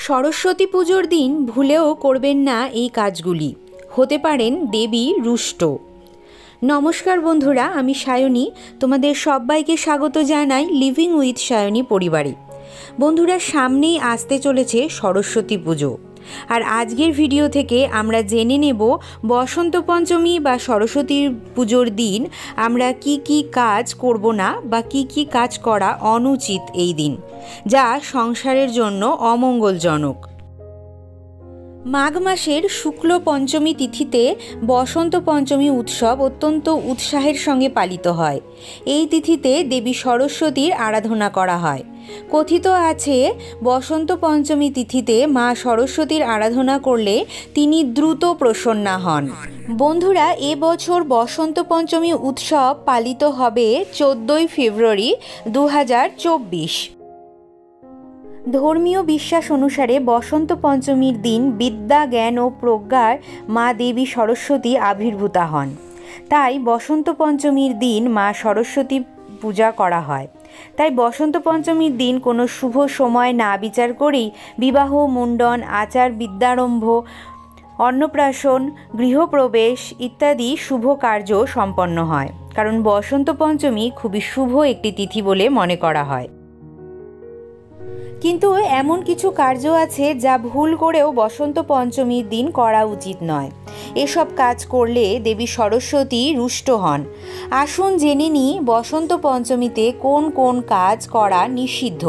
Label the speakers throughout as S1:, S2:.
S1: সরস্বতী পুজোর দিন ভুলেও করবেন না এই কাজগুলি, হতে পারেন দেবী রুষ্ট। নমস্কার বন্ধুরা, আমি সায়নী, তোমাদের সবাইকে স্বাগত জানাই লিভিং উইথ সায়নী পরিবারে। বন্ধুরা, সামনেই আসতে চলেছে সরস্বতী পুজো, আর আজকের ভিডিও থেকে আমরা জেনে নেব বসন্ত পঞ্চমী বা সরস্বতী পুজোর দিন আমরা কি কি কাজ করব না বা কি কি কাজ করা অনুচিত এই দিন, যা সংসারের জন্য অমঙ্গলজনক। মাঘ মাসের শুক্ল পঞ্চমী তিথিতে বসন্ত পঞ্চমী উৎসব অত্যন্ত উৎসাহের সঙ্গে পালিত হয়। এই তিথিতে দেবী সরস্বতীর আরাধনা করা হয়। কথিত আছে, বসন্ত পঞ্চমী তিথিতে মা সরস্বতীর আরাধনা করলে তিনি দ্রুত প্রসন্না হন। বন্ধুরা, এবছর বসন্ত পঞ্চমী উৎসব পালিত হবে 14ই ফেব্রুয়ারি 2024। ধর্মীয় বিশ্বাস অনুসারে বসন্ত পঞ্চমীর দিন বিদ্যা, জ্ঞান ও প্রজ্ঞার মা দেবী সরস্বতী আবির্ভূতা হন। তাই বসন্ত পঞ্চমীর দিন মা সরস্বতী পূজা করা হয়। তাই বসন্ত পঞ্চমীর দিন কোনো শুভ সময় না বিচার করেই বিবাহ, মুণ্ডন, আচার বিদ্যারম্ভ, অন্নপ্রাশন, গৃহপ্রবেশ ইত্যাদি শুভ কার্য সম্পন্ন হয়, কারণ বসন্ত পঞ্চমী খুবই শুভ একটি তিথি বলে মনে করা হয়। কিন্তু এমন কিছু কার্য আছে যা ভুল করেও বসন্ত পঞ্চমীর দিন করা উচিত নয়। এসব কাজ করলে দেবী সরস্বতী রুষ্ট হন। আসুন জেনে নিই বসন্ত পঞ্চমীতে কোন কোন কাজ করা নিষিদ্ধ।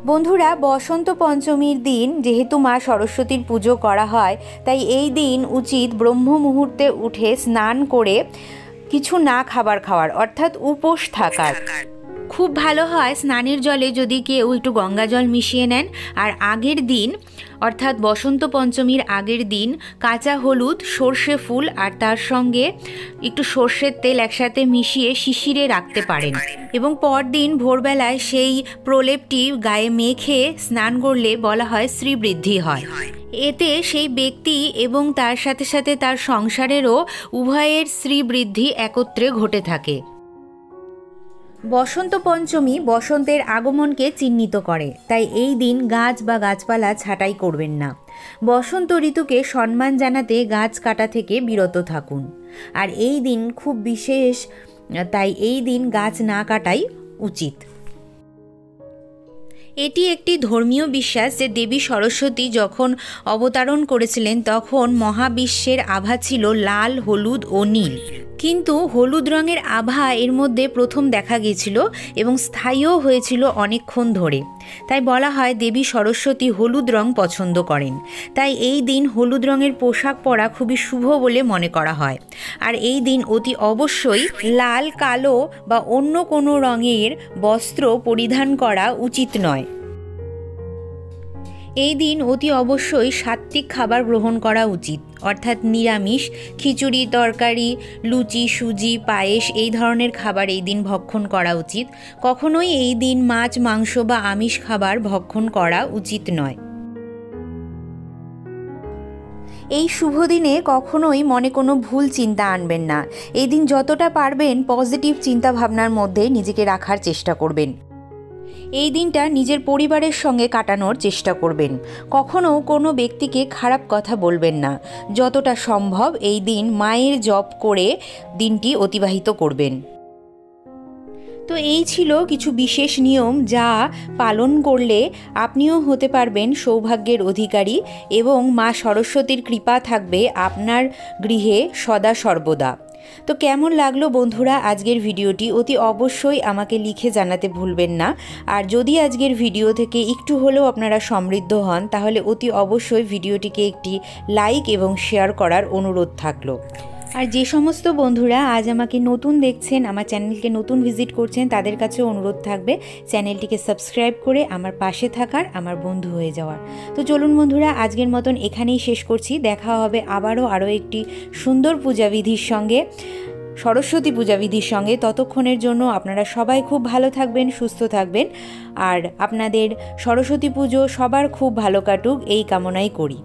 S1: বন্ধুরা, বসন্ত পঞ্চমীর দিন যেহেতু মা সরস্বতীর পুজো করা হয়, তাই এই দিন উচিত ব্রহ্ম মুহূর্তে উঠে স্নান করে কিছু না খাওয়ার অর্থাৎ উপোস থাকার। খুব ভালো হয় স্নানের জলে যদি কেউ একটু গঙ্গা জল মিশিয়ে নেন, আর আগের দিন অর্থাৎ বসন্ত পঞ্চমীর আগের দিন কাঁচা হলুদ, সর্ষে ফুল আর তার সঙ্গে একটু সর্ষের তেল একসাথে মিশিয়ে শিশিরে রাখতে পারেন, এবং পরদিন ভোরবেলায় সেই প্রলেপটি গায়ে মেখে স্নান করলে বলা হয় শ্রীবৃদ্ধি হয়। এতে সেই ব্যক্তি এবং তার সাথে সাথে তার সংসারেরও উভয়ের শ্রীবৃদ্ধি একত্রে ঘটে থাকে। বসন্ত পঞ্চমী বসন্তের আগমনকে চিহ্নিত করে, তাই এই দিন গাছ বা গাছপালা ছাঁটাই করবেন না। বসন্ত ঋতুকে সম্মান জানাতে গাছ কাটা থেকে বিরত থাকুন। আর এই দিন খুব বিশেষ, তাই এই দিন গাছ না কাটাই উচিত। এটি একটি ধর্মীয় বিশ্বাস যে দেবী সরস্বতী যখন অবতরণ করেছিলেন তখন মহাবিশ্বের আভা ছিল লাল, হলুদ ও নীল, কিন্তু হলুদ রঙের আভা এর মধ্যে প্রথম দেখা গিয়েছিল এবং স্থায়ীও হয়েছিল অনেকক্ষণ ধরে। তাই বলা হয় দেবী সরস্বতী হলুদ রং পছন্দ করেন। তাই এই দিন হলুদ রঙের পোশাক পরা খুবই শুভ বলে মনে করা হয়। আর এই দিন অতি অবশ্যই লাল, কালো বা অন্য কোনো রঙের বস্ত্র পরিধান করা উচিত নয়। এই দিন অতি অবশ্যই সাত্ত্বিক খাবার গ্রহণ করা উচিত, অর্থাৎ নিরামিষ, খিচুড়ি, তরকারি, লুচি, সুজি, পায়েস এই ধরনের খাবার এই দিন ভক্ষণ করা উচিত। কখনোই এই দিন মাছ, মাংস বা আমিষ খাবার ভক্ষণ করা উচিত নয়। এই শুভ দিনে কখনোই মনে কোনো ভুল চিন্তা আনবেন না। এই দিন যতটা পারবেন পজিটিভ চিন্তা ভাবনার মধ্যে নিজেকে রাখার চেষ্টা করবেন। এই দিনটা নিজের পরিবারের সঙ্গে কাটানোর চেষ্টা করবেন। কখনো কোনো ব্যক্তিকে খারাপ কথা বলবেন না। যতটা সম্ভব এই দিন মায়ের জপ করে দিনটি অতিবাহিত করবেন। তো এই ছিল কিছু বিশেষ নিয়ম যা পালন করলে আপনিও হতে পারবেন সৌভাগ্যের অধিকারী এবং মা সরস্বতীর কৃপা থাকবে আপনার গৃহে সদা সর্বদা। তো কেমন লাগলো বন্ধুরা আজকের ভিডিওটি, অতি অবশ্যই আমাকে লিখে জানাতে ভুলবেন না। আর যদি আজকের ভিডিও থেকে একটু হলেও আপনারা সমৃদ্ধ হন, তাহলে অতি অবশ্যই ভিডিওটিকে একটি লাইক এবং শেয়ার করার অনুরোধ থাকলো। আর যে সমস্ত বন্ধুরা আজ আমাকে নতুন দেখছেন, আমার চ্যানেলকে নতুন ভিজিট করছেন, তাদের কাছেও অনুরোধ থাকবে চ্যানেলটিকে সাবস্ক্রাইব করে আমার পাশে থাকার, আমার বন্ধু হয়ে যাওয়ার। তো চলুন বন্ধুরা, আজকের মতন এখানেই শেষ করছি। দেখা হবে আরও একটি সুন্দর পূজাবিধির সঙ্গে, সরস্বতী পূজাবিধির সঙ্গে। ততক্ষণের জন্য আপনারা সবাই খুব ভালো থাকবেন, সুস্থ থাকবেন, আর আপনাদের সরস্বতী পুজো সবার খুব ভালো কাটুক এই কামনাই করি।